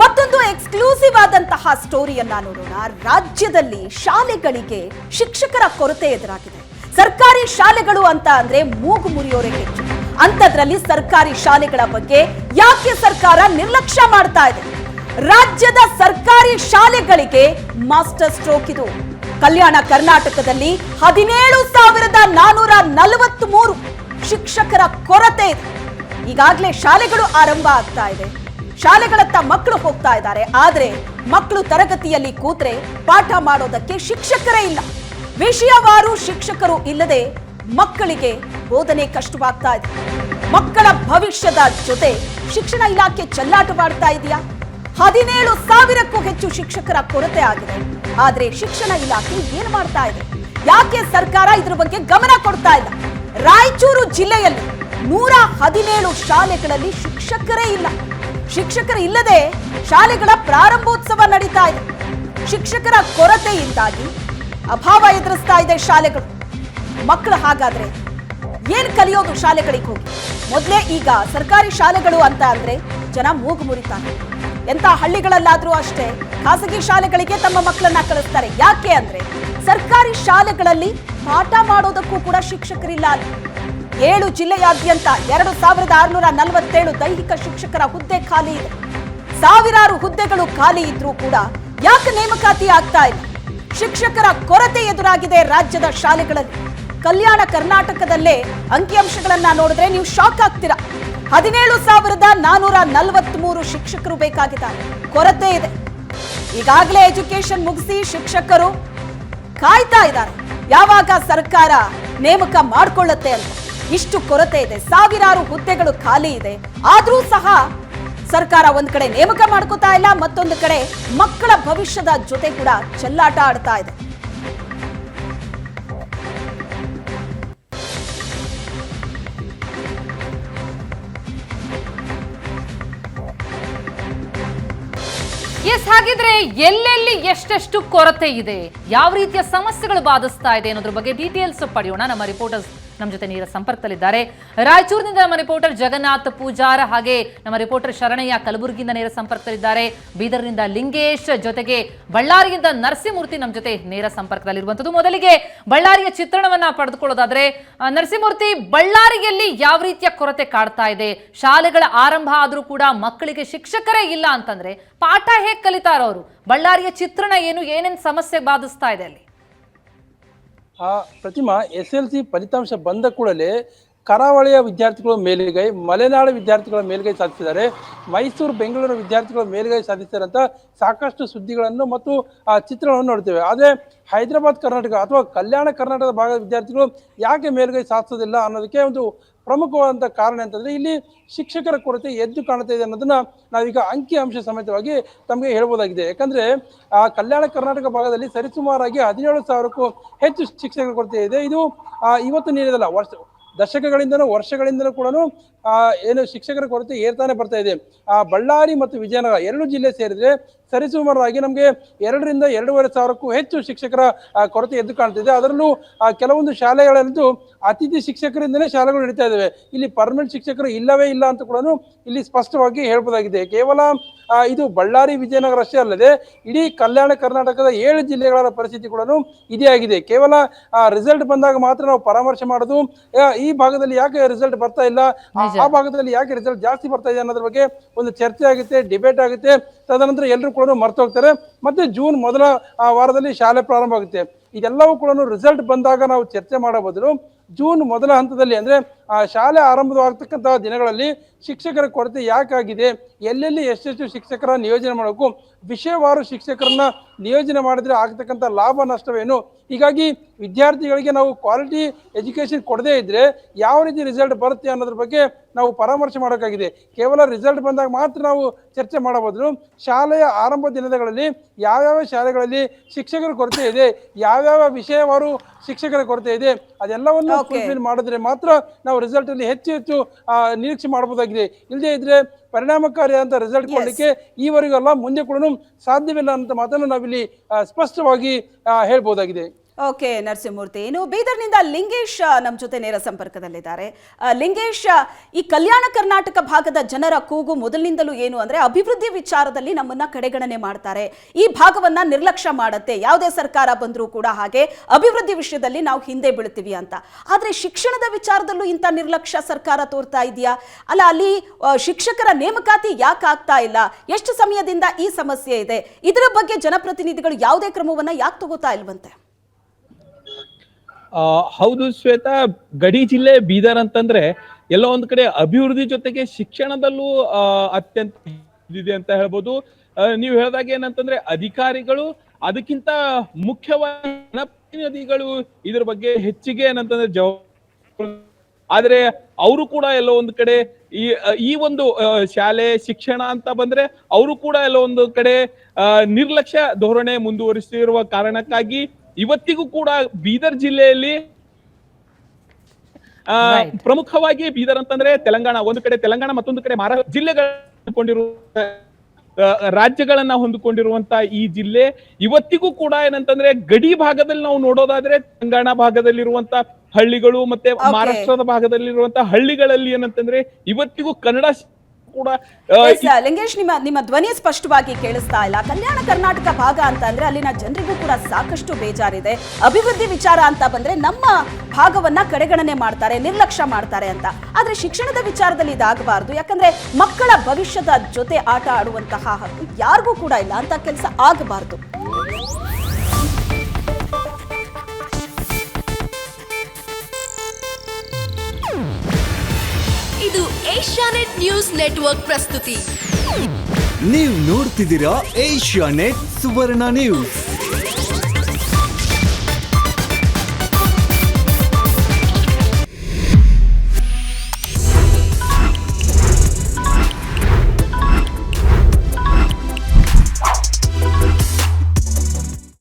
ಮತ್ತೊಂದು ಎಕ್ಸ್ಕ್ಲೂಸಿವ್ ಆದಂತಹ ಸ್ಟೋರಿಯನ್ನ ನೋಡೋಣ. ರಾಜ್ಯದಲ್ಲಿ ಶಾಲೆಗಳಿಗೆ ಶಿಕ್ಷಕರ ಕೊರತೆ ಎದುರಾಗಿದೆ. ಸರ್ಕಾರಿ ಶಾಲೆಗಳು ಅಂತ ಅಂದ್ರೆ ಮೂಗು ಮುರಿಯೋರೆ ಹೆಚ್ಚು. ಅಂತದ್ರಲ್ಲಿ ಸರ್ಕಾರಿ ಶಾಲೆಗಳ ಬಗ್ಗೆ ಯಾಕೆ ಸರ್ಕಾರ ನಿರ್ಲಕ್ಷ್ಯ ಮಾಡ್ತಾ ಇದೆ? ರಾಜ್ಯದ ಸರ್ಕಾರಿ ಶಾಲೆಗಳಿಗೆ ಮಾಸ್ಟರ್ ಸ್ಟ್ರೋಕ್ ಇದು. ಕಲ್ಯಾಣ ಕರ್ನಾಟಕದಲ್ಲಿ 17,443 ಶಿಕ್ಷಕರ ಕೊರತೆ ಇದೆ. ಈಗಾಗಲೇ ಶಾಲೆಗಳು ಆರಂಭ ಆಗ್ತಾ ಇದೆ, ಶಾಲೆಗಳತ್ತ ಮಕ್ಕಳು ಹೋಗ್ತಾ ಇದ್ದಾರೆ. ಆದ್ರೆ ಮಕ್ಕಳು ತರಗತಿಯಲ್ಲಿ ಕೂತ್ರೆ ಪಾಠ ಮಾಡೋದಕ್ಕೆ ಶಿಕ್ಷಕರೇ ಇಲ್ಲ. ವಿಷಯವಾರು ಶಿಕ್ಷಕರು ಇಲ್ಲದೆ ಮಕ್ಕಳಿಗೆ ಬೋಧನೆ ಕಷ್ಟವಾಗ್ತಾ ಇದೆ. ಮಕ್ಕಳ ಭವಿಷ್ಯದ ಜೊತೆ ಶಿಕ್ಷಣ ಇಲಾಖೆ ಚೆಲ್ಲಾಟವಾಡ್ತಾ ಇದೆಯಾ? 17,000ಕ್ಕೂ ಹೆಚ್ಚು ಶಿಕ್ಷಕರ ಕೊರತೆ ಆಗಿದೆ. ಆದ್ರೆ ಶಿಕ್ಷಣ ಇಲಾಖೆ ಏನ್ ಮಾಡ್ತಾ ಇದೆ? ಯಾಕೆ ಸರ್ಕಾರ ಇದ್ರ ಬಗ್ಗೆ ಗಮನ ಕೊಡ್ತಾ ಇಲ್ಲ? ರಾಯಚೂರು ಜಿಲ್ಲೆಯಲ್ಲಿ 117 ಶಾಲೆಗಳಲ್ಲಿ ಶಿಕ್ಷಕರೇ ಇಲ್ಲ. ಶಿಕ್ಷಕರು ಇಲ್ಲದೆ ಶಾಲೆಗಳ ಪ್ರಾರಂಭೋತ್ಸವ ನಡೀತಾ ಇದೆ. ಶಿಕ್ಷಕರ ಕೊರತೆಯಿಂದಾಗಿ ಅಭಾವ ಎದುರಿಸ್ತಾ ಇದೆ ಶಾಲೆಗಳು. ಮಕ್ಕಳು ಹಾಗಾದ್ರೆ ಏನ್ ಕಲಿಯೋದು ಶಾಲೆಗಳಿಗೆ ಹೋಗಿ? ಮೊದಲೇ ಈಗ ಸರ್ಕಾರಿ ಶಾಲೆಗಳು ಅಂತ ಅಂದ್ರೆ ಜನ ಮೂಗು ಮುರಿತಾರೆ. ಎಂತ ಹಳ್ಳಿಗಳಲ್ಲಾದ್ರೂ ಅಷ್ಟೇ ಖಾಸಗಿ ಶಾಲೆಗಳಿಗೆ ತಮ್ಮ ಮಕ್ಕಳನ್ನ ಕಳಿಸ್ತಾರೆ. ಯಾಕೆ ಅಂದ್ರೆ ಸರ್ಕಾರಿ ಶಾಲೆಗಳಲ್ಲಿ ಪಾಠ ಮಾಡೋದಕ್ಕೂ ಕೂಡ ಶಿಕ್ಷಕರಿಲ್ಲ. 7 ಜಿಲ್ಲೆಯಾದ್ಯಂತ 2,647 ದೈಹಿಕ ಶಿಕ್ಷಕರ ಹುದ್ದೆ ಖಾಲಿ ಇದೆ. ಸಾವಿರಾರು ಹುದ್ದೆಗಳು ಖಾಲಿ ಇದ್ರೂ ಕೂಡ ಯಾಕೆ ನೇಮಕಾತಿ ಆಗ್ತಾ ಇಲ್ಲ? ಶಿಕ್ಷಕರ ಕೊರತೆ ಎದುರಾಗಿದೆ ರಾಜ್ಯದ ಶಾಲೆಗಳಲ್ಲಿ. ಕಲ್ಯಾಣ ಕರ್ನಾಟಕದಲ್ಲೇ ಅಂಕಿಅಂಶಗಳನ್ನ ನೋಡಿದ್ರೆ ನೀವು ಶಾಕ್ ಆಗ್ತೀರಾ. 17,443 ಶಿಕ್ಷಕರು ಬೇಕಾಗಿದ್ದಾರೆ. ಕೊರತೆ ಇದೆ. ಈಗಾಗಲೇ ಎಜುಕೇಶನ್ ಮುಗಿಸಿ ಶಿಕ್ಷಕರು ಕಾಯ್ತಾ ಇದ್ದಾರೆ ಯಾವಾಗ ಸರ್ಕಾರ ನೇಮಕ ಮಾಡಿಕೊಳ್ಳುತ್ತೆ ಅಂತ. ಇಷ್ಟು ಕೊರತೆ ಇದೆ, ಸಾವಿರಾರು ಹುದ್ದೆಗಳು ಖಾಲಿ ಇದೆ. ಆದ್ರೂ ಸಹ ಸರ್ಕಾರ ಒಂದ್ ಕಡೆ ನೇಮಕ ಮಾಡ್ಕೋತಾ ಇಲ್ಲ, ಮತ್ತೊಂದು ಕಡೆ ಮಕ್ಕಳ ಭವಿಷ್ಯದ ಜೊತೆ ಕೂಡ ಚೆಲ್ಲಾಟ ಆಡ್ತಾ ಇದೆ. ಎಸ್, ಹಾಗಿದ್ರೆ ಎಲ್ಲೆಲ್ಲಿ ಎಷ್ಟೆಷ್ಟು ಕೊರತೆ ಇದೆ, ಯಾವ ರೀತಿಯ ಸಮಸ್ಯೆಗಳು ಬಾಧಿಸ್ತಾ ಇದೆ ಅನ್ನೋದ್ರ ಬಗ್ಗೆ ಡೀಟೇಲ್ಸ್ ಪಡೆಯೋಣ. ನಮ್ಮ ರಿಪೋರ್ಟರ್ಸ್ ನಮ್ಮ ಜೊತೆ ನೇರ ಸಂಪರ್ಕದಲ್ಲಿದ್ದಾರೆ. ರಾಯಚೂರಿನಿಂದ ನಮ್ಮ ರಿಪೋರ್ಟರ್ ಜಗನ್ನಾಥ್ ಪೂಜಾರ, ಹಾಗೆ ನಮ್ಮ ರಿಪೋರ್ಟರ್ ಶರಣಯ್ಯ ಕಲಬುರಗಿಯಿಂದ ನೇರ ಸಂಪರ್ಕದಲ್ಲಿದ್ದಾರೆ. ಬೀದರ್ನಿಂದ ಲಿಂಗೇಶ್, ಜೊತೆಗೆ ಬಳ್ಳಾರಿಯಿಂದ ನರಸಿಂಹಮೂರ್ತಿ ನಮ್ಮ ಜೊತೆ ನೇರ ಸಂಪರ್ಕದಲ್ಲಿರುವಂತದ್ದು. ಮೊದಲಿಗೆ ಬಳ್ಳಾರಿಯ ಚಿತ್ರಣವನ್ನ ಪಡೆದುಕೊಳ್ಳೋದಾದ್ರೆ, ನರಸಿಂಹಮೂರ್ತಿ, ಬಳ್ಳಾರಿಯಲ್ಲಿ ಯಾವ ರೀತಿಯ ಕೊರತೆ ಕಾಡ್ತಾ ಇದೆ? ಶಾಲೆಗಳ ಆರಂಭ ಆದ್ರೂ ಕೂಡ ಮಕ್ಕಳಿಗೆ ಶಿಕ್ಷಕರೇ ಇಲ್ಲ ಅಂತಂದ್ರೆ ಪಾಠ ಹೇಗೆ ಕಲಿತಾರ ಅವರು? ಬಳ್ಳಾರಿಯ ಚಿತ್ರಣ ಏನು, ಏನೇನು ಸಮಸ್ಯೆ ಬಾಧಿಸ್ತಾ ಇದೆ ಅಲ್ಲಿ? ಪ್ರತಿಮಾ, SLC ಫಲಿತಾಂಶ ಬಂದ ಕೂಡಲೇ ಕರಾವಳಿಯ ವಿದ್ಯಾರ್ಥಿಗಳು ಮೇಲುಗೈ, ಮಲೆನಾಡು ವಿದ್ಯಾರ್ಥಿಗಳ ಮೇಲುಗೈ ಸಾಧಿಸಿದ್ದಾರೆ, ಮೈಸೂರು ಬೆಂಗಳೂರು ವಿದ್ಯಾರ್ಥಿಗಳು ಮೇಲುಗೈ ಸಾಧಿಸಿದ್ದಾರೆ ಅಂತ ಸಾಕಷ್ಟು ಸುದ್ದಿಗಳನ್ನು ಮತ್ತು ಚಿತ್ರಗಳನ್ನು ನೋಡ್ತೇವೆ. ಆದರೆ ಹೈದರಾಬಾದ್ ಕರ್ನಾಟಕ ಅಥವಾ ಕಲ್ಯಾಣ ಕರ್ನಾಟಕದ ಭಾಗದ ವಿದ್ಯಾರ್ಥಿಗಳು ಯಾಕೆ ಮೇಲುಗೈ ಸಾಧಿಸೋದಿಲ್ಲ ಅನ್ನೋದಕ್ಕೆ ಒಂದು ಪ್ರಮುಖವಾದಂಥ ಕಾರಣ ಅಂತಂದರೆ ಇಲ್ಲಿ ಶಿಕ್ಷಕರ ಕೊರತೆ ಎದ್ದು ಕಾಣ್ತಾ ಇದೆ ಅನ್ನೋದನ್ನ ನಾವೀಗ ಅಂಕಿ ಅಂಶ ಸಮೇತವಾಗಿ ತಮಗೆ ಹೇಳ್ಬೋದಾಗಿದೆ. ಯಾಕಂದರೆ ಕಲ್ಯಾಣ ಕರ್ನಾಟಕ ಭಾಗದಲ್ಲಿ ಸರಿಸುಮಾರಾಗಿ 17,000ಕ್ಕೂ ಹೆಚ್ಚು ಶಿಕ್ಷಕರ ಕೊರತೆ ಇದೆ. ಇದು ಇವತ್ತು ನೀಡಿದಲ್ಲ, ದಶಕಗಳಿಂದನೂ ವರ್ಷಗಳಿಂದಲೂ ಕೂಡ ಏನು ಶಿಕ್ಷಕರ ಕೊರತೆ ಏರ್ತಾನೆ ಬರ್ತಾ ಇದೆ. ಬಳ್ಳಾರಿ ಮತ್ತು ವಿಜಯನಗರ 2 ಜಿಲ್ಲೆ ಸೇರಿದ್ರೆ ಸರಿಸುಮಾರಾಗಿ ನಮಗೆ 2,000ರಿಂದ 2,500ಕ್ಕೂ ಹೆಚ್ಚು ಶಿಕ್ಷಕರ ಕೊರತೆ ಎದ್ದು ಕಾಣ್ತಿದೆ. ಅದರಲ್ಲೂ ಕೆಲವೊಂದು ಶಾಲೆಗಳಂತೂ ಅತಿಥಿ ಶಿಕ್ಷಕರಿಂದನೇ ಶಾಲೆಗಳು ನಡೀತಾ ಇದ್ದಾವೆ. ಇಲ್ಲಿ ಪರ್ಮನೆಂಟ್ ಶಿಕ್ಷಕರು ಇಲ್ಲವೇ ಇಲ್ಲ ಅಂತ ಕೂಡ ಇಲ್ಲಿ ಸ್ಪಷ್ಟವಾಗಿ ಹೇಳ್ಬೋದಾಗಿದೆ. ಕೇವಲ ಇದು ಬಳ್ಳಾರಿ ವಿಜಯನಗರ ಅಷ್ಟೇ ಅಲ್ಲದೆ ಇಡೀ ಕಲ್ಯಾಣ ಕರ್ನಾಟಕದ 7 ಜಿಲ್ಲೆಗಳ ಪರಿಸ್ಥಿತಿ ಕೂಡ ಇದೇ ಆಗಿದೆ. ಕೇವಲ ರಿಸಲ್ಟ್ ಬಂದಾಗ ಮಾತ್ರ ನಾವು ಪರಾಮರ್ಶೆ ಮಾಡೋದು, ಈ ಭಾಗದಲ್ಲಿ ಯಾಕೆ ರಿಸಲ್ಟ್ ಬರ್ತಾ ಇಲ್ಲ, ಆ ಭಾಗದಲ್ಲಿ ಯಾಕೆ ರಿಸಲ್ಟ್ ಜಾಸ್ತಿ ಬರ್ತಾ ಇದೆ ಅನ್ನೋದ್ರ ಬಗ್ಗೆ ಒಂದು ಚರ್ಚೆ ಆಗುತ್ತೆ, ಡಿಬೇಟ್ ಆಗುತ್ತೆ. ತದನಂತರ ಎಲ್ಲರೂ ಕೂಡ ಮರ್ತು ಹೋಗ್ತಾರೆ. ಮತ್ತೆ ಜೂನ್ ಮೊದಲ ವಾರದಲ್ಲಿ ಶಾಲೆ ಪ್ರಾರಂಭ ಆಗುತ್ತೆ. ಇದೆಲ್ಲವೂ ಕೂಡ ರಿಸಲ್ಟ್ ಬಂದಾಗ ನಾವು ಚರ್ಚೆ ಮಾಡೋ ಬದಲು ಜೂನ್ ಮೊದಲ ಹಂತದಲ್ಲಿ ಅಂದರೆ ಶಾಲೆ ಆರಂಭವಾಗ್ತಕ್ಕಂತಹ ದಿನಗಳಲ್ಲಿ ಶಿಕ್ಷಕರ ಕೊರತೆ ಯಾಕಾಗಿದೆ, ಎಲ್ಲೆಲ್ಲಿ ಎಷ್ಟೆಷ್ಟು ಶಿಕ್ಷಕರ ನಿಯೋಜನೆ ಮಾಡಬೇಕು, ವಿಷಯವಾರು ಶಿಕ್ಷಕರನ್ನ ನಿಯೋಜನೆ ಮಾಡಿದ್ರೆ ಆಗ್ತಕ್ಕಂಥ ಲಾಭ ನಷ್ಟವೇನು, ಹೀಗಾಗಿ ವಿದ್ಯಾರ್ಥಿಗಳಿಗೆ ನಾವು ಕ್ವಾಲಿಟಿ ಎಜುಕೇಷನ್ ಕೊಡದೇ ಇದ್ರೆ ಯಾವ ರೀತಿ ರಿಸಲ್ಟ್ ಬರುತ್ತೆ ಅನ್ನೋದ್ರ ಬಗ್ಗೆ ನಾವು ಪರಾಮರ್ಶೆ ಮಾಡೋಕ್ಕಾಗಿದೆ. ಕೇವಲ ರಿಸಲ್ಟ್ ಬಂದಾಗ ಮಾತ್ರ ನಾವು ಚರ್ಚೆ ಮಾಡಬಹುದು. ಶಾಲೆಯ ಆರಂಭ ದಿನಗಳಲ್ಲಿ ಯಾವ್ಯಾವ ಶಾಲೆಗಳಲ್ಲಿ ಶಿಕ್ಷಕರ ಕೊರತೆ ಇದೆ, ಯಾವ್ಯಾವ ವಿಷಯವಾರು ಶಿಕ್ಷಕರ ಕೊರತೆ ಇದೆ, ಅದೆಲ್ಲವನ್ನು ಫುಲ್ಫಿಲ್ ಮಾಡಿದ್ರೆ ಮಾತ್ರ ನಾವು ರಿಸಲ್ಟ್ ಅಲ್ಲಿ ಹೆಚ್ಚು ನಿರೀಕ್ಷೆ ಮಾಡಬಹುದಾಗಿದೆ. ಇಲ್ಲದೆ ಇದ್ರೆ ಪರಿಣಾಮಕಾರಿಯಾದಂಥ ರಿಸಲ್ಟ್ ಕೊಡಲಿಕ್ಕೆ ಈವರೆಗೂ ಅಲ್ಲ, ಮುಂದೆ ಕೂಡ ಸಾಧ್ಯವಿಲ್ಲ ಅಂತ ಮಾತನ್ನು ನಾವಿಲ್ಲಿ ಸ್ಪಷ್ಟವಾಗಿ ಹೇಳ್ಬೋದಾಗಿದೆ. ಓಕೆ ನರಸಿಂಹಮೂರ್ತಿ, ಇನ್ನು ಬೀದರ್ನಿಂದ ಲಿಂಗೇಶ್ ನಮ್ಮ ಜೊತೆ ನೇರ ಸಂಪರ್ಕದಲ್ಲಿದ್ದಾರೆ. ಲಿಂಗೇಶ್, ಈ ಕಲ್ಯಾಣ ಕರ್ನಾಟಕ ಭಾಗದ ಜನರ ಕೂಗು ಮೊದಲಿನಿಂದಲೂ ಏನು ಅಂದ್ರೆ ಅಭಿವೃದ್ಧಿ ವಿಚಾರದಲ್ಲಿ ನಮ್ಮನ್ನ ಕಡೆಗಣನೆ ಮಾಡ್ತಾರೆ, ಈ ಭಾಗವನ್ನ ನಿರ್ಲಕ್ಷ್ಯ ಮಾಡುತ್ತೆ, ಯಾವುದೇ ಸರ್ಕಾರ ಬಂದರೂ ಕೂಡ ಹಾಗೆ ಅಭಿವೃದ್ಧಿ ವಿಷಯದಲ್ಲಿ ನಾವು ಹಿಂದೆ ಬೀಳ್ತೀವಿ ಅಂತ. ಆದ್ರೆ ಶಿಕ್ಷಣದ ವಿಚಾರದಲ್ಲೂ ಇಂಥ ನಿರ್ಲಕ್ಷ್ಯ ಸರ್ಕಾರ ತೋರ್ತಾ ಇದೆಯಾ? ಅಲ್ಲ, ಅಲ್ಲಿ ಶಿಕ್ಷಕರ ನೇಮಕಾತಿ ಯಾಕೆ ಆಗ್ತಾ ಇಲ್ಲ? ಎಷ್ಟು ಸಮಯದಿಂದ ಈ ಸಮಸ್ಯೆ ಇದೆ? ಇದರ ಬಗ್ಗೆ ಜನಪ್ರತಿನಿಧಿಗಳು ಯಾವುದೇ ಕ್ರಮವನ್ನ ಯಾಕೆ ತಗೋತಾ ಇಲ್ವಂತೆ? ಹೌದು ಶ್ವೇತಾ, ಗಡಿ ಜಿಲ್ಲೆ ಬೀದರ್ ಅಂತಂದ್ರೆ ಎಲ್ಲೋ ಒಂದ್ ಕಡೆ ಅಭಿವೃದ್ಧಿ ಜೊತೆಗೆ ಶಿಕ್ಷಣದಲ್ಲೂ ಅತ್ಯಂತ ಇದೆ ಅಂತ ಹೇಳ್ಬೋದು. ನೀವು ಹೇಳಿದಾಗ ಏನಂತಂದ್ರೆ ಅಧಿಕಾರಿಗಳು ಅದಕ್ಕಿಂತ ಮುಖ್ಯವಾಗಿ ಜನಪ್ರತಿನಿಧಿಗಳು ಇದ್ರ ಬಗ್ಗೆ ಹೆಚ್ಚಿಗೆ ಏನಂತಂದ್ರೆ ಜವಾಬ್ದಾರಿ, ಆದ್ರೆ ಅವರು ಕೂಡ ಎಲ್ಲೋ ಒಂದು ಕಡೆ ಈ ಒಂದು ಶಾಲೆ ಶಿಕ್ಷಣ ಅಂತ ಬಂದ್ರೆ ಅವರು ಕೂಡ ಎಲ್ಲೋ ಒಂದು ಕಡೆ ನಿರ್ಲಕ್ಷ್ಯ ಧೋರಣೆ ಮುಂದುವರಿಸಿರುವ ಕಾರಣಕ್ಕಾಗಿ ಇವತ್ತಿಗೂ ಕೂಡ ಬೀದರ್ ಜಿಲ್ಲೆಯಲ್ಲಿ ಪ್ರಮುಖವಾಗಿ ಬೀದರ್ ಅಂತಂದ್ರೆ ತೆಲಂಗಾಣ ಒಂದು ಕಡೆ, ತೆಲಂಗಾಣ ಮತ್ತೊಂದು ಕಡೆ ಮಹಾರಾಷ್ಟ್ರ ಜಿಲ್ಲೆಗಳ ರಾಜ್ಯಗಳನ್ನ ಹೊಂದಿಕೊಂಡಿರುವಂತ ಈ ಜಿಲ್ಲೆ ಇವತ್ತಿಗೂ ಕೂಡ ಏನಂತಂದ್ರೆ ಗಡಿ ಭಾಗದಲ್ಲಿ ನಾವು ನೋಡೋದಾದ್ರೆ ತೆಲಂಗಾಣ ಭಾಗದಲ್ಲಿರುವಂತ ಹಳ್ಳಿಗಳು ಮತ್ತೆ ಮಹಾರಾಷ್ಟ್ರದ ಭಾಗದಲ್ಲಿರುವಂತ ಹಳ್ಳಿಗಳಲ್ಲಿ ಏನಂತಂದ್ರೆ ಇವತ್ತಿಗೂ ಕನ್ನಡ ಕೂಡ. ಲಿಂಗೇಶ್, ನಿಮ್ಮ ಧ್ವನಿ ಸ್ಪಷ್ಟವಾಗಿ ಕೇಳಿಸ್ತಾ ಇಲ್ಲ. ಕಲ್ಯಾಣ ಕರ್ನಾಟಕ ಭಾಗ ಅಂತ ಅಂದ್ರೆ ಅಲ್ಲಿನ ಜನರಿಗೂ ಕೂಡ ಸಾಕಷ್ಟು ಬೇಜಾರಿದೆ. ಅಭಿವೃದ್ಧಿ ವಿಚಾರ ಅಂತ ಬಂದ್ರೆ ನಮ್ಮ ಭಾಗವನ್ನ ಕಡೆಗಣನೆ ಮಾಡ್ತಾರೆ, ನಿರ್ಲಕ್ಷ್ಯ ಮಾಡ್ತಾರೆ ಅಂತ. ಆದ್ರೆ ಶಿಕ್ಷಣದ ವಿಚಾರದಲ್ಲಿ ಇದಾಗಬಾರ್ದು, ಯಾಕಂದ್ರೆ ಮಕ್ಕಳ ಭವಿಷ್ಯದ ಜೊತೆ ಆಟ ಆಡುವಂತಹ ಹಕ್ಕು ಯಾರಿಗೂ ಕೂಡ ಇಲ್ಲ, ಅಂತ ಕೆಲಸ ಆಗಬಾರ್ದು. ಇದು ಏಷ್ಯಾನೆಟ್ ನ್ಯೂಸ್ ನೆಟ್ವರ್ಕ್ ಪ್ರಸ್ತುತಿ. ನೀವು ನೋಡ್ತಿದ್ದೀರಾ ಏಷ್ಯಾನೆಟ್ ಸುವರ್ಣ ನ್ಯೂಸ್.